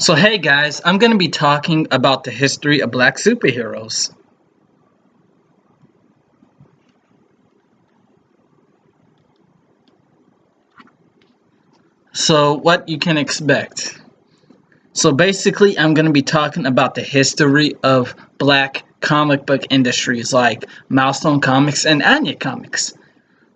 So hey guys, I'm going to be talking about the history of black superheroes. So what you can expect. So basically I'm going to be talking about the history of black comic book industries like Milestone Comics and Anya Comics.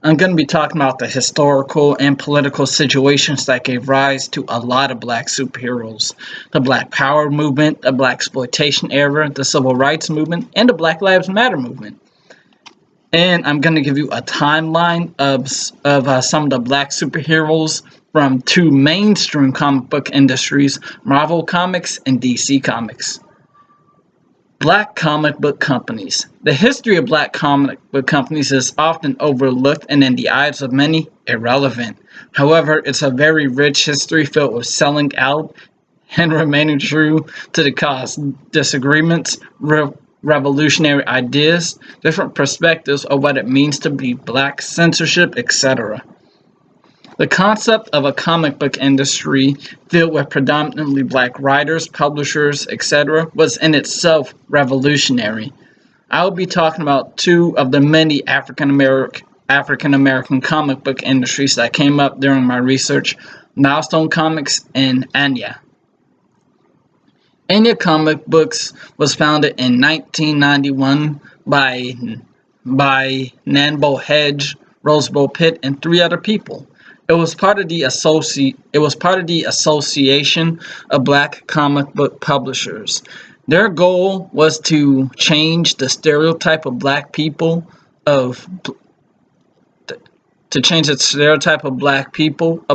I'm going to be talking about the historical and political situations that gave rise to a lot of black superheroes. The Black Power movement, the Black Exploitation era, the Civil Rights movement, and the Black Lives Matter movement. And I'm going to give you a timeline of some of the black superheroes from two mainstream comic book industries, Marvel Comics and DC Comics. Black comic book companies. The history of black comic book companies is often overlooked and in the eyes of many, irrelevant. However, it's a very rich history filled with selling out and remaining true to the cause, disagreements, revolutionary ideas, different perspectives of what it means to be black, censorship, etc. The concept of a comic book industry filled with predominantly black writers, publishers, etc. was in itself revolutionary. I will be talking about two of the many African American comic book industries that came up during my research, Milestone Comics and Anya. Anya Comic Books was founded in 1991 by Nanbo Hedge, Rosebud Pitt, and three other people. It was part of the Association of Black Comic Book Publishers. Their goal was to change the stereotype of black people of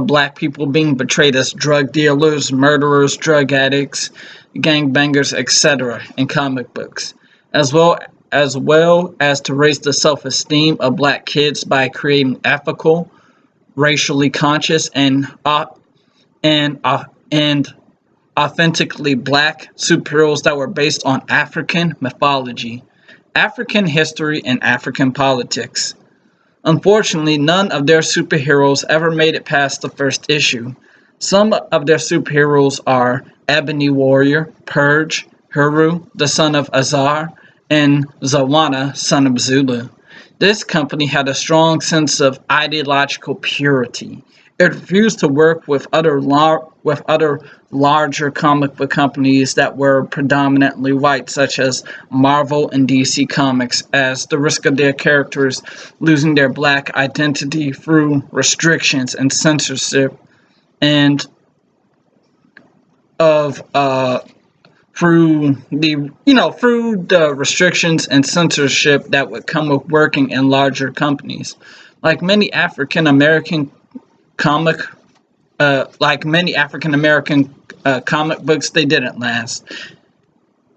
black people being portrayed as drug dealers, murderers, drug addicts, gangbangers, etc. in comic books, as well as to raise the self-esteem of black kids by creating ethical, racially conscious, and authentically black superheroes that were based on African mythology, African history, and African politics. Unfortunately, none of their superheroes ever made it past the first issue. Some of their superheroes are Ebony Warrior, Purge, Huru, the son of Azar, and Zawana, son of Zulu. This company had a strong sense of ideological purity. It refused to work with other larger comic book companies that were predominantly white, such as Marvel and DC Comics, as the risk of their characters losing their black identity through restrictions and censorship, and through the restrictions and censorship that would come with working in larger companies. Like many African American comic books, they didn't last.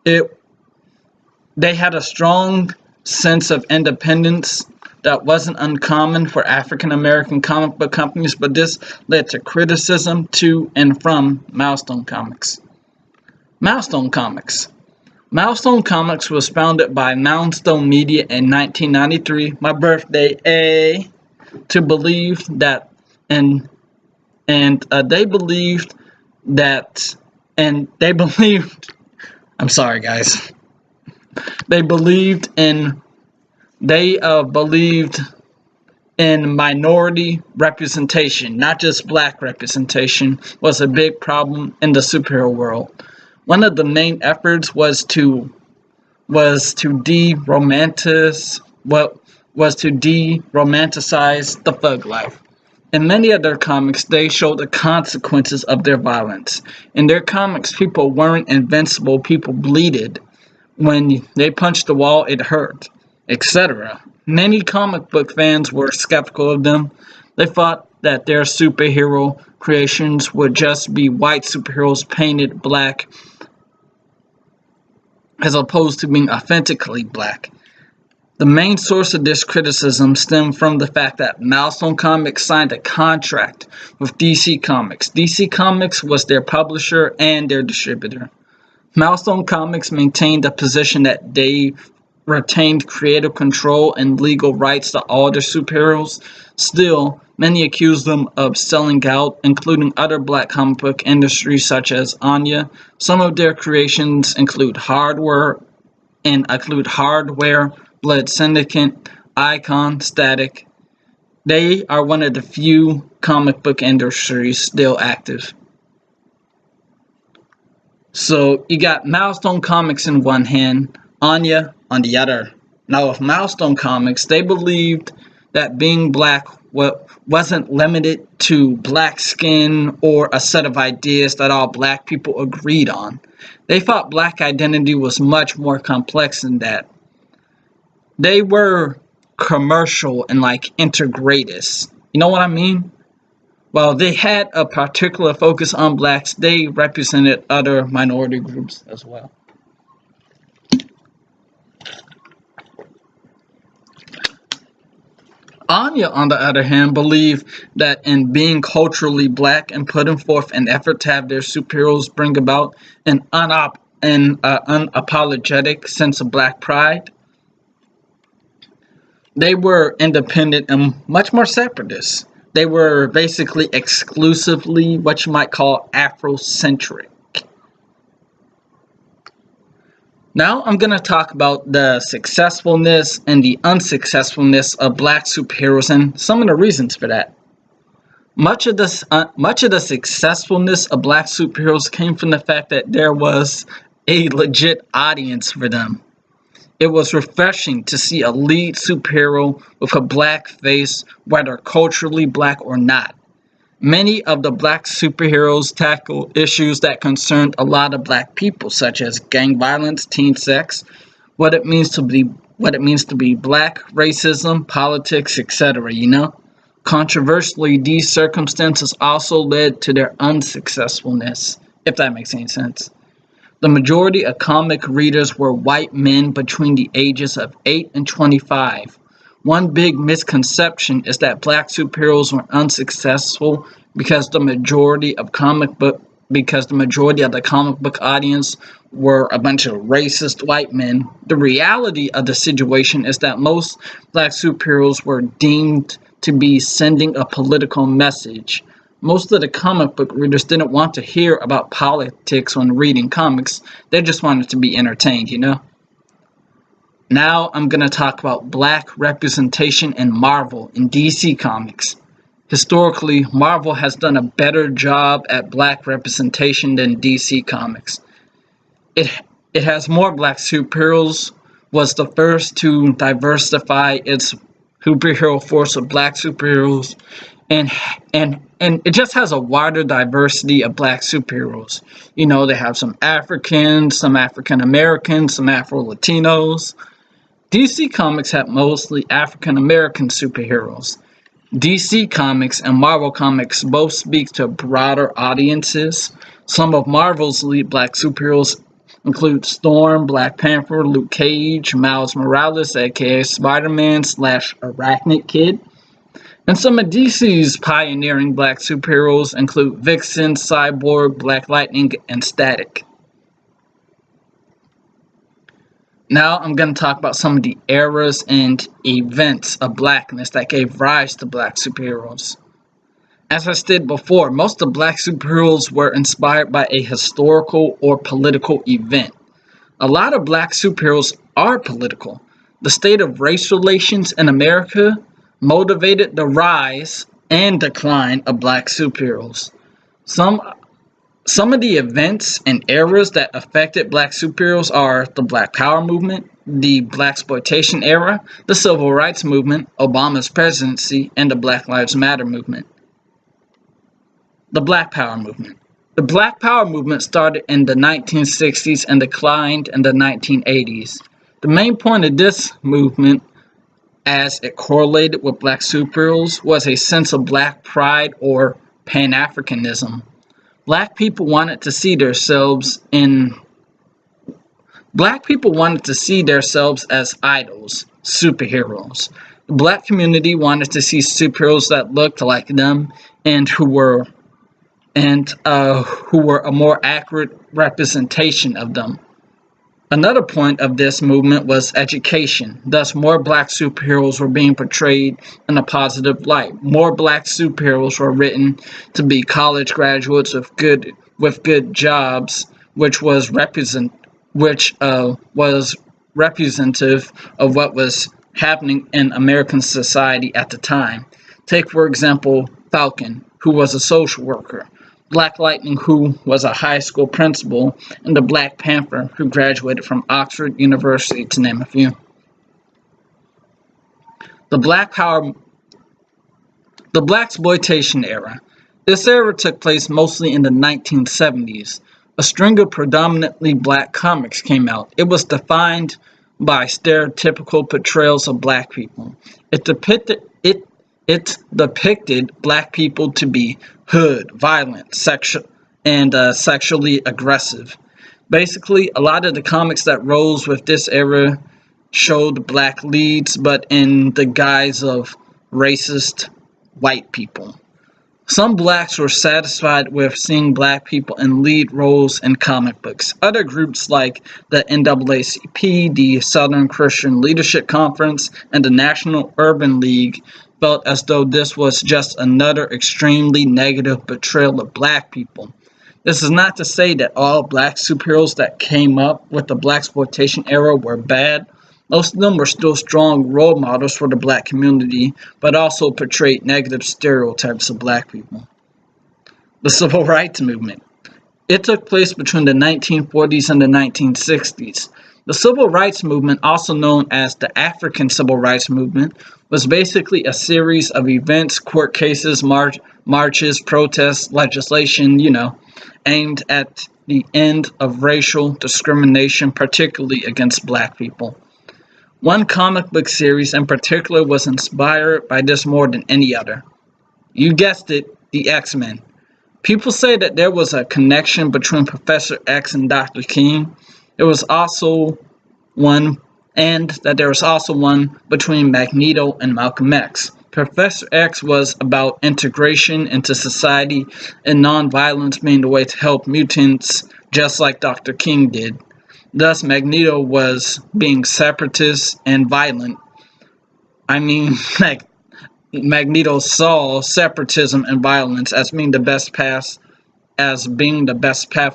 They had a strong sense of independence that wasn't uncommon for African American comic book companies, but this led to criticism to and from Milestone Comics. Milestone Comics. Milestone Comics was founded by Milestone Media in 1993, my birthday, to believe that they believed I'm sorry guys. They believed in minority representation, not just black representation, was a big problem in the superhero world. One of the main efforts was to de-romanticize the thug life. In many of their comics, they showed the consequences of their violence. In their comics, people weren't invincible, people bleeded. When they punched the wall, it hurt, etc. Many comic book fans were skeptical of them. They thought that their superhero creations would just be white superheroes painted black, as opposed to being authentically black. The main source of this criticism stemmed from the fact that Milestone Comics signed a contract with DC Comics. DC Comics was their publisher and their distributor. Milestone Comics maintained the position that they retained creative control and legal rights to all their superheroes. Still, Many accused them of selling out, including other black comic book industries such as Anya. Some of their creations include Hardware, Blood Syndicate, Icon, Static. They are one of the few comic book industries still active. So you got Milestone Comics in one hand, Anya on the other. Now with Milestone Comics, they believed that being black wasn't limited to black skin or a set of ideas that all black people agreed on. They thought black identity was much more complex than that. They were commercial and like integratists. You know what I mean? While they had a particular focus on blacks, they represented other minority groups as well. Anya, on the other hand, believed that in being culturally black and putting forth an effort to have their superheroes bring about an unapologetic sense of black pride, they were independent and much more separatist. They were basically exclusively what you might call Afrocentric. Now I'm going to talk about the successfulness and the unsuccessfulness of black superheroes and some of the reasons for that. Much of the successfulness of black superheroes came from the fact that there was a legit audience for them. It was refreshing to see a lead superhero with a black face, whether culturally black or not. Many of the black superheroes tackle issues that concerned a lot of black people, such as gang violence, teen sex, what it means to be black, racism, politics, etc. Controversially, these circumstances also led to their unsuccessfulness, if that makes any sense. The majority of comic readers were white men between the ages of 8 and 25. One big misconception is that black superheroes were unsuccessful because the majority of the comic book audience were a bunch of racist white men. The reality of the situation is that most black superheroes were deemed to be sending a political message. Most of the comic book readers didn't want to hear about politics when reading comics. They just wanted to be entertained, Now I'm going to talk about black representation in Marvel and DC Comics. Historically, Marvel has done a better job at black representation than DC Comics. It has more black superheroes, was the first to diversify its superhero force of black superheroes, and it just has a wider diversity of black superheroes. They have some Africans, some African Americans, some Afro-Latinos. DC Comics have mostly African American superheroes. DC Comics and Marvel Comics both speak to broader audiences. Some of Marvel's lead black superheroes include Storm, Black Panther, Luke Cage, Miles Morales, aka Spider-Man / Arachnid Kid. And some of DC's pioneering black superheroes include Vixen, Cyborg, Black Lightning, and Static. Now I'm going to talk about some of the eras and events of blackness that gave rise to black superheroes. As I stated before, most of black superheroes were inspired by a historical or political event. A lot of black superheroes are political. The state of race relations in America motivated the rise and decline of black superheroes. Some of the events and eras that affected black superheroes are the Black Power movement, the Blaxploitation era, the Civil Rights movement, Obama's presidency, and the Black Lives Matter movement. The Black Power movement. The Black Power movement started in the 1960s and declined in the 1980s. The main point of this movement, as it correlated with black superheroes, was a sense of black pride or Pan-Africanism. Black people wanted to see themselves as idols, superheroes. The black community wanted to see superheroes that looked like them and who were a more accurate representation of them. Another point of this movement was education. Thus, more black superheroes were being portrayed in a positive light. More black superheroes were written to be college graduates with good jobs, which was representative of what was happening in American society at the time. Take, for example, Falcon, who was a social worker, Black Lightning, who was a high school principal, and the Black Panther, who graduated from Oxford University, to name a few. The Blaxploitation era. This era took place mostly in the 1970s. A string of predominantly black comics came out. It was defined by stereotypical portrayals of black people. It depicted black people to be hood, violent, sexually aggressive. Basically, a lot of the comics that rose with this era showed black leads, but in the guise of racist white people. Some blacks were satisfied with seeing black people in lead roles in comic books. Other groups like the NAACP, the Southern Christian Leadership Conference, and the National Urban League felt as though this was just another extremely negative portrayal of black people. This is not to say that all black superheroes that came up with the Blaxploitation era were bad. Most of them were still strong role models for the black community, but also portrayed negative stereotypes of black people. The Civil Rights Movement. It took place between the 1940s and the 1960s. The Civil Rights Movement, also known as the African Civil Rights Movement, was basically a series of events, court cases, marches, protests, legislation, aimed at the end of racial discrimination, particularly against black people. One comic book series in particular was inspired by this more than any other. You guessed it, the X-Men. People say that there was a connection between Professor X and Dr. King. There was also one between Magneto and Malcolm X. Professor X was about integration into society and nonviolence being the way to help mutants, just like Dr. King did. Thus, Magneto was being separatist and violent. Magneto saw separatism and violence as being the best path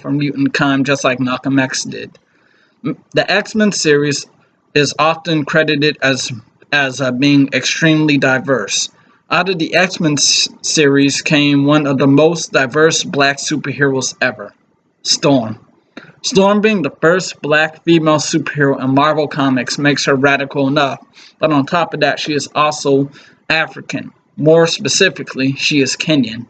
for mutant kind, just like Malcolm X did. The X-Men series is often credited as being extremely diverse. Out of the X-Men series came one of the most diverse black superheroes ever, Storm. Storm being the first black female superhero in Marvel Comics makes her radical enough, but on top of that, she is also African. More specifically, she is Kenyan.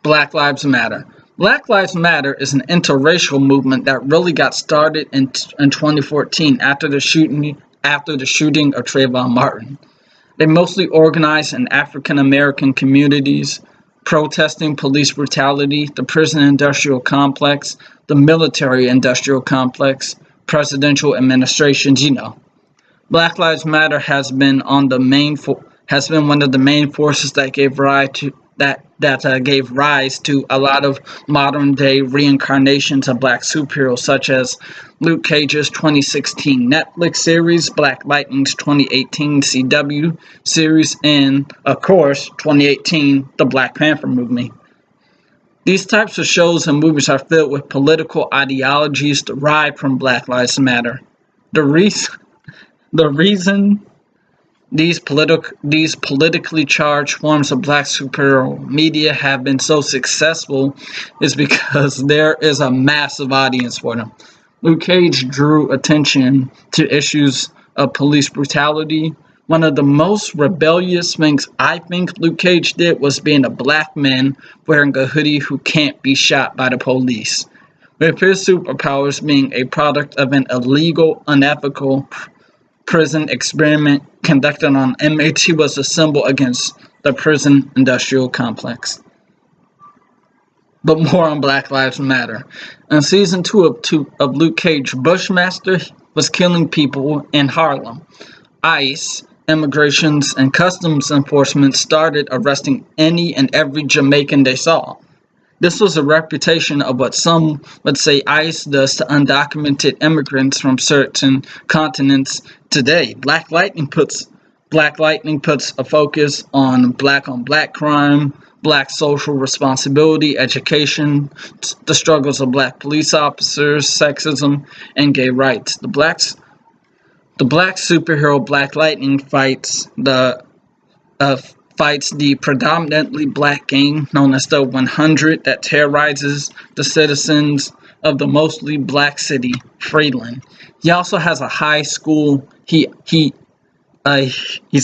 Black Lives Matter. Black Lives Matter is an interracial movement that really got started in 2014 after the shooting of Trayvon Martin. They mostly organized in African American communities, protesting police brutality, the prison industrial complex, the military industrial complex, presidential administrations, Black Lives Matter has been one of the main forces that gave rise to a lot of modern day reincarnations of black superheroes, such as Luke Cage's 2016 Netflix series, Black Lightning's 2018 CW series, and of course 2018 the Black Panther movie. These types of shows and movies are filled with political ideologies derived from Black Lives Matter. The reason these politically charged forms of black superhero media have been so successful is because there is a massive audience for them. Luke Cage drew attention to issues of police brutality. One of the most rebellious things I think Luke Cage did was being a black man wearing a hoodie who can't be shot by the police. With his superpowers being a product of an illegal, unethical prison experiment conducted on inmates, he was a symbol against the prison industrial complex. But more on Black Lives Matter. In season 2 of Luke Cage, Bushmaster was killing people in Harlem. ICE, Immigrations and Customs Enforcement, started arresting any and every Jamaican they saw. This was a reputation of what some would say ICE does to undocumented immigrants from certain continents today. Black Lightning puts a focus on black crime, black social responsibility, education, the struggles of black police officers, sexism, and gay rights. The black superhero Black Lightning fights the predominantly black gang known as the 100 that terrorizes the citizens of the mostly black city, Freeland. He also has a high school. He's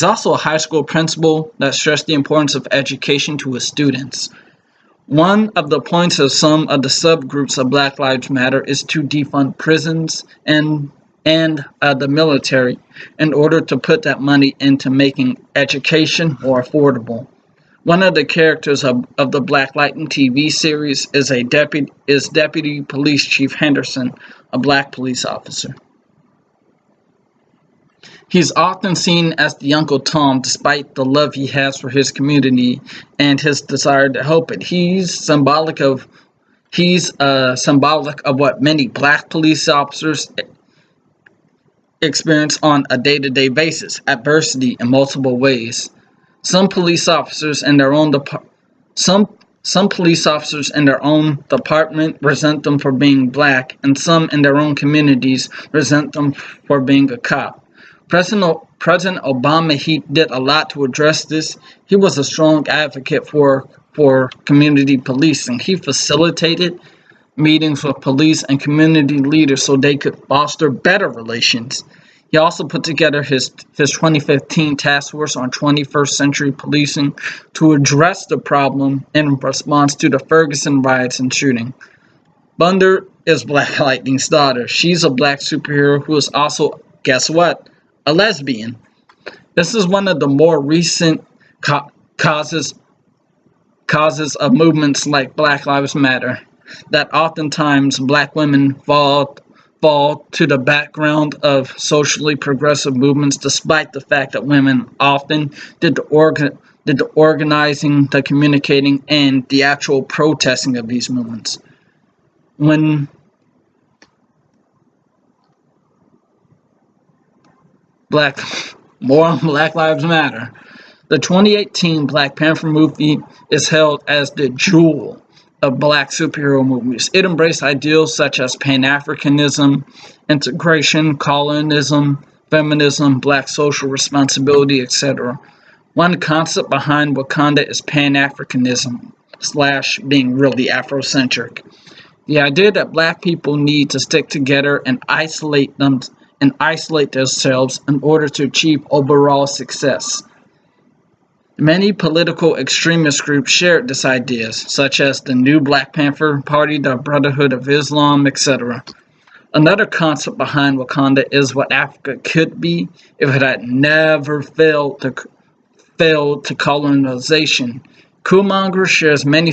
also a high school principal that stressed the importance of education to his students. One of the points of some of the subgroups of Black Lives Matter is to defund prisons and the military in order to put that money into making education more affordable. One of the characters of the Black Lightning TV series is Deputy Police Chief Henderson, a black police officer. He's often seen as the Uncle Tom despite the love he has for his community and his desire to help it. He's symbolic of what many black police officers experience on a day-to-day basis: adversity in multiple ways. Some police officers in their own department resent them for being black, and some in their own communities resent them for being a cop. President Obama, he did a lot to address this. He was a strong advocate for community policing. He facilitated meetings with police and community leaders so they could foster better relations. He also put together his 2015 task force on 21st century policing to address the problem in response to the Ferguson riots and shooting. Thunder is Black Lightning's daughter. She's a black superhero who is also, guess what, a lesbian. This is one of the more recent causes of movements like Black Lives Matter, that oftentimes black women fall to the background of socially progressive movements, despite the fact that women often did the organizing, the communicating, and the actual protesting of these movements. More on Black Lives Matter. The 2018 Black Panther movie is hailed as the jewel of black superhero movies. It embraced ideals such as Pan-Africanism, integration, colonialism, feminism, black social responsibility, etc. One concept behind Wakanda is Pan-Africanism / being really Afrocentric. The idea that black people need to stick together and isolate themselves in order to achieve overall success. Many political extremist groups shared this idea, such as the New Black Panther Party, the Brotherhood of Islam, etc. Another concept behind Wakanda is what Africa could be if it had never failed to colonization. Killmonger shares many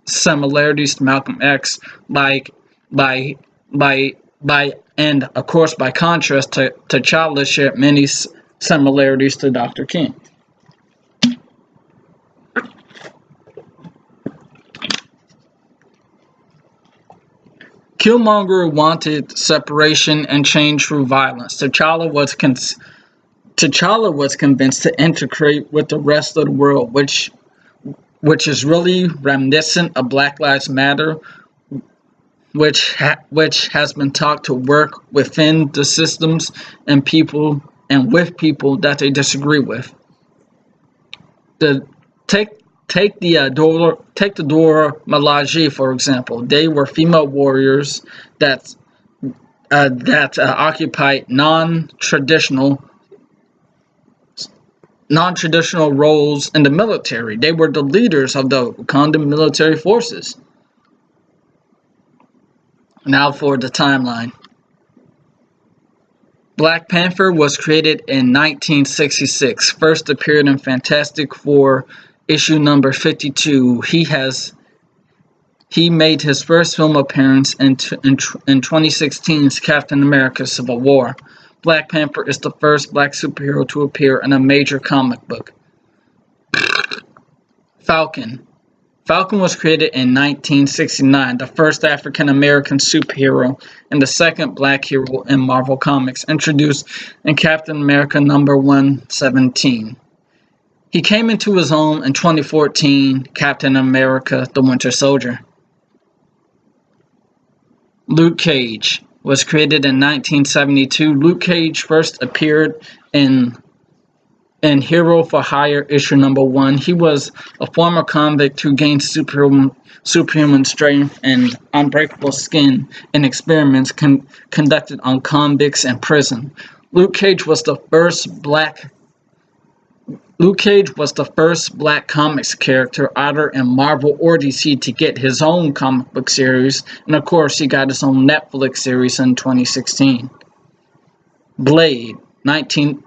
similarities to Malcolm X, and of course, by contrast, T'Challa shared many similarities to Dr. King. Killmonger wanted separation and change through violence. T'Challa was convinced to integrate with the rest of the world, which is really reminiscent of Black Lives Matter, which has been taught to work within the systems and with people that they disagree with. Take the Dora Milaje, for example. They were female warriors that occupied non-traditional roles in the military. They were the leaders of the Wakandan military forces. Now for the timeline. Black Panther was created in 1966. First appeared in Fantastic Four issue number 52. He made his first film appearance in 2016's Captain America: Civil War. Black Panther is the first black superhero to appear in a major comic book. Falcon. Falcon was created in 1969, the first African American superhero and the second black hero in Marvel Comics, introduced in Captain America number 117. He came into his own in 2014, Captain America: The Winter Soldier. Luke Cage was created in 1972. Luke Cage first appeared in Hero for Hire issue number 1. He was a former convict who gained superhuman strength and unbreakable skin in experiments conducted on convicts in prison. Luke Cage was the first black comics character either in Marvel or DC to get his own comic book series, and of course he got his own Netflix series in 2016. Blade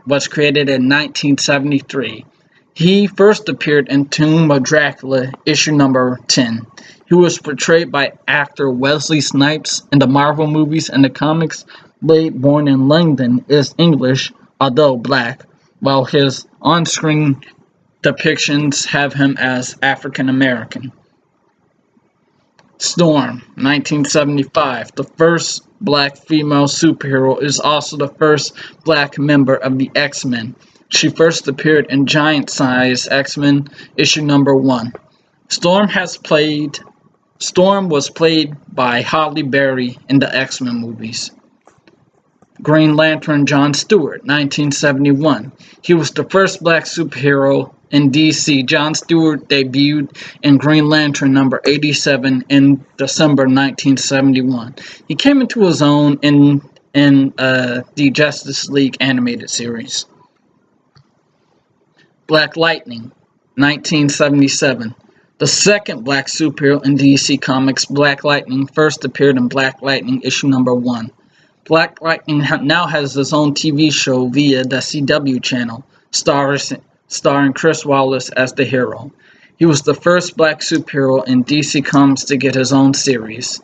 was created in 1973. He first appeared in Tomb of Dracula, issue number 10. He was portrayed by actor Wesley Snipes in the Marvel movies and the comics. Blade, born in London, is English, although black, while his on-screen depictions have him as African American. Storm, 1975. The first black female superhero, is also the first black member of the X-Men. She first appeared in Giant Size X-Men issue number 1. Storm was played by Halle Berry in the X-Men movies. Green Lantern John Stewart, 1971. He was the first black superhero in DC. John Stewart debuted in Green Lantern number 87 in December 1971. He came into his own in the Justice League animated series. Black Lightning, 1977. The second black superhero in DC Comics, Black Lightning first appeared in Black Lightning issue number 1. Black Lightning now has his own TV show via the CW channel, starring Chris Wallace as the hero. He was the first black superhero in DC Comics to get his own series.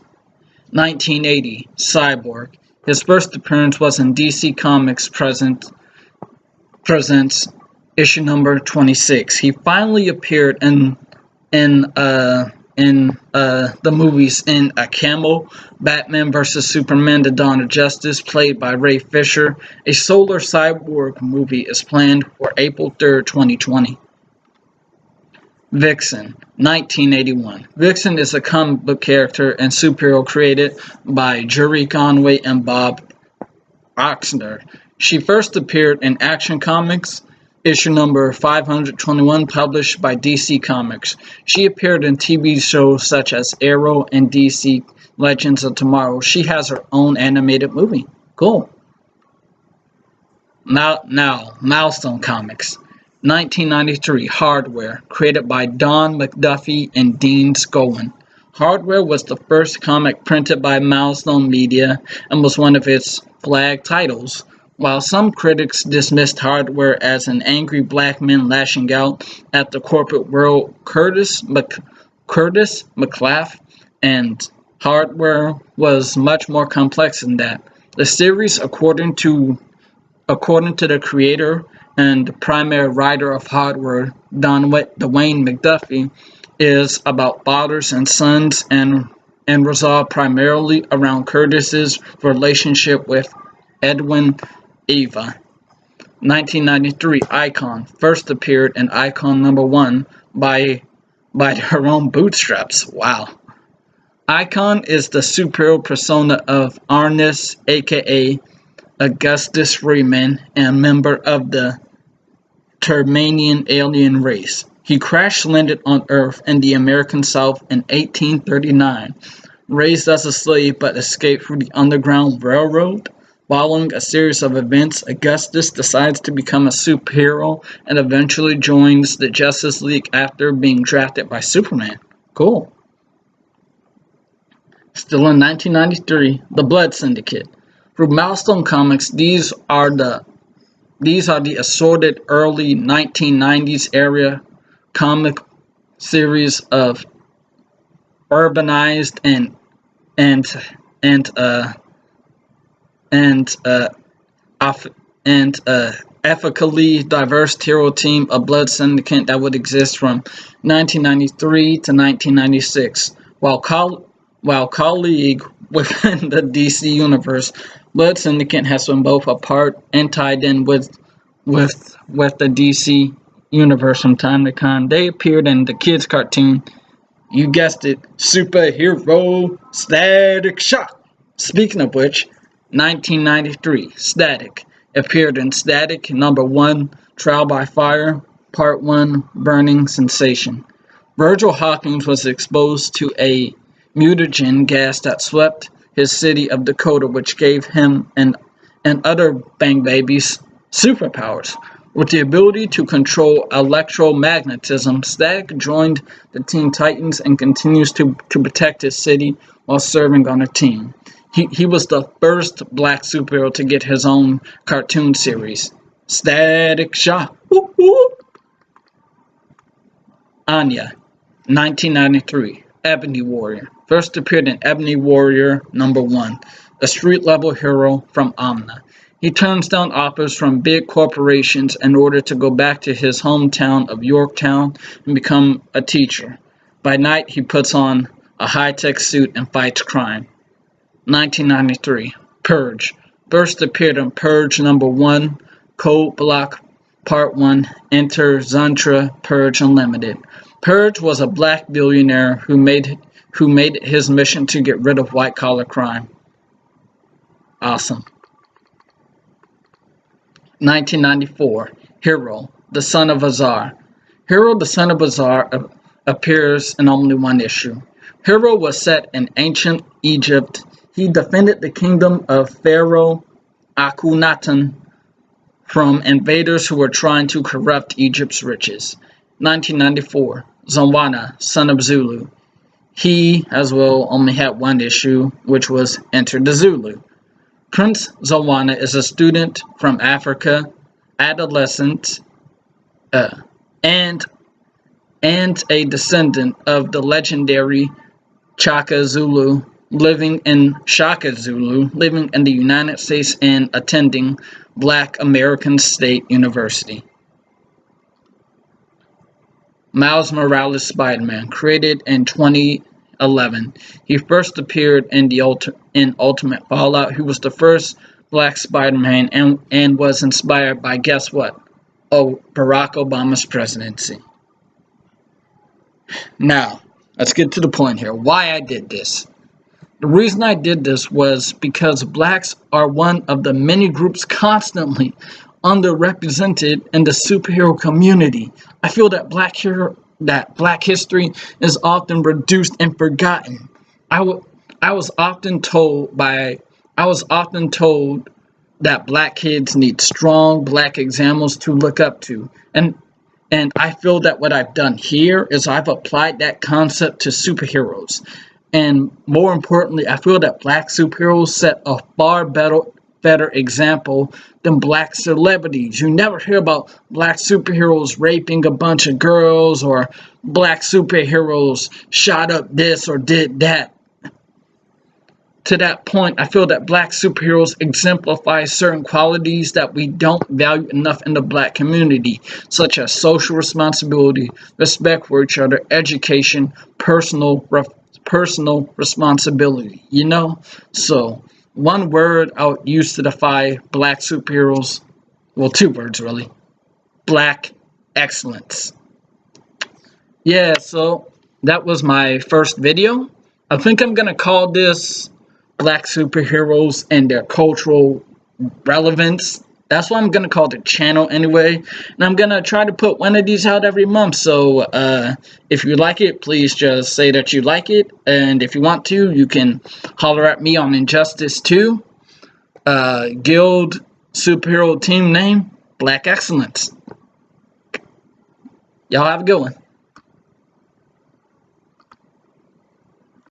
1980, Cyborg. His first appearance was in DC Comics Presents issue number 26. He finally appeared in the movies in a cameo, Batman vs. Superman: The Dawn of Justice, played by Ray Fisher. A Solar Cyborg movie is planned for April 3rd, 2020. Vixen, 1981. Vixen is a comic book character and superhero created by Jerry Conway and Bob Oxnard. She first appeared in Action Comics issue number 521, published by DC Comics. She appeared in TV shows such as Arrow and DC Legends of Tomorrow. She has her own animated movie. Cool. Now, Milestone Comics. 1993, Hardware, created by Don McDuffie and Dean Scowen. Hardware was the first comic printed by Milestone Media and was one of its flag titles. While some critics dismissed Hardware as an angry black man lashing out at the corporate world, Curtis McClaff and Hardware was much more complex than that. The series, according to the creator and primary writer of Hardware, Dwayne McDuffie, is about fathers and sons and resolved primarily around Curtis's relationship with Edwin Eva. 1993, Icon first appeared in Icon number 1 by her own bootstraps. Wow. Icon is the superhero persona of Arnis, aka Augustus Freeman, and member of the Termanian alien race. He crash-landed on Earth in the American South in 1839. Raised as a slave but escaped through the Underground Railroad. Following a series of events, Augustus decides to become a superhero and eventually joins the Justice League after being drafted by Superman. Cool. Still in 1993, The Blood Syndicate. Through Milestone Comics, these are the assorted early 1990s era comic series of urbanized ethically diverse hero team, a blood syndicate that would exist from 1993 to 1996. While colleague within the DC universe, Blood Syndicate has been both a part and tied in with the DC universe from time to time. They appeared in the kids' cartoon. You guessed it, Superhero Static Shock. Speaking of which, 1993, Static appeared in Static #1, Trial by Fire, Part 1, Burning Sensation. Virgil Hawkins was exposed to a mutagen gas that swept his city of Dakota, which gave him and other Bang Babies superpowers. With the ability to control electromagnetism, Static joined the Teen Titans and continues to protect his city while serving on a team. He was the first black superhero to get his own cartoon series. Static Shock. Whoop, whoop. Anya, 1993. Ebony Warrior. First appeared in Ebony Warrior #1, a street-level hero from Amna. He turns down offers from big corporations in order to go back to his hometown of Yorktown and become a teacher. By night, he puts on a high-tech suit and fights crime. 1993. Purge. First appeared in Purge #1, Code Block Part 1, Enter Zantra Purge Unlimited. Purge was a black billionaire who made it his mission to get rid of white-collar crime. Awesome. 1994. Hero, the Son of Azar. Hero, the Son of Azar appears in only one issue. Hero was set in ancient Egypt. He defended the kingdom of Pharaoh Akhenaten from invaders who were trying to corrupt Egypt's riches. 1994. Zawana, Son of Zulu. He, as well, only had one issue, which was Enter the Zulu. Prince Zawana is a student from Africa, adolescent, and a descendant of the legendary Shaka Zulu, living in the United States and attending Black American State University. Miles Morales Spider-Man, created in 2011. He first appeared in Ultimate Fallout. He was the first Black Spider-Man and was inspired by, guess what? Oh, Barack Obama's presidency. Now, let's get to the point here. Why I did this. The reason I did this was because blacks are one of the many groups constantly underrepresented in the superhero community. I feel that black history is often reduced and forgotten. I was often told that black kids need strong black examples to look up to, and I feel that what I've done here is I've applied that concept to superheroes. And more importantly, I feel that black superheroes set a far better example than black celebrities. You never hear about black superheroes raping a bunch of girls, or black superheroes shot up this or did that. To that point, I feel that black superheroes exemplify certain qualities that we don't value enough in the black community, such as social responsibility, respect for each other, education, personal responsibility, So, one word I would use to define black superheroes, well, two words really, black excellence. Yeah, so that was my first video. I think I'm going to call this Black Superheroes and Their Cultural Relevance. That's what I'm going to call the channel anyway. And I'm going to try to put one of these out every month. So if you like it, please just say that you like it. And if you want to, you can holler at me on Injustice 2. Guild superhero team name, Black Excellence. Y'all have a good one.